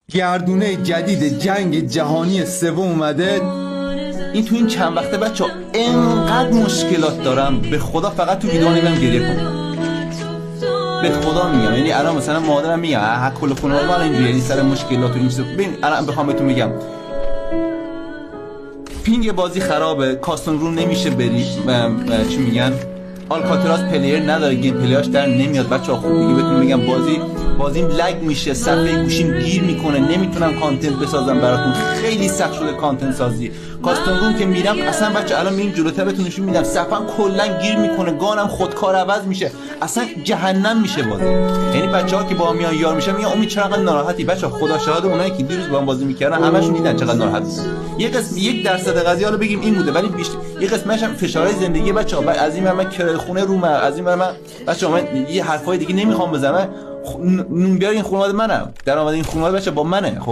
گردونه جدید جنگ جهانی سوم اومده. این تو این چند وقته بچه ها انقدر مشکلات دارم به خدا فقط تو ویدیو نمیدم گریه کنم، به خدا میگم. یعنی الان مثلا مادرم میگم کل خانواده ما اینجوری سر مشکلات و این چیزا. ببین الان بخوام بهتون بگم پینگ بازی خرابه، کاستون رو نمیشه بری چی میگن آلکاتراز پلیر نداره، گیم پلیاش در نمیاد بچه‌ها. خوب دیگه بهتون میگم بازیم لگ میشه، صفحه گوشیم گیر میکنه، نمیتونم کانتنت بسازم براتون، خیلی سخت شده کانتنت سازی. کاستون روم که میرم اصلا بچه الان میریم جلوتر بهتون نشون میدم صفحه‌ام کلا گیر میکنه، گانم خودکار عوض میشه، اصلا جهنم میشه بازی. یعنی بچه‌ها که با هم میان یار میشن میگن امید چقدر ناراحتی. بچه‌ها خدا شاهد اونایی که دیروز با هم بازی میکردن همشون دیدن چقدر ناراحت بودن. 1% قضیه رو بگیم این بوده، ولی بیشتر یه قسمتش هم فشارهای زندگی بچه‌ها. از این من کرایه خونه رومه، از این من بچه‌ها من یه حرفای دیگه نمیخوام بزنم. نون بیار این خانواده منم، درآمد این خانواده بچه با منه. خب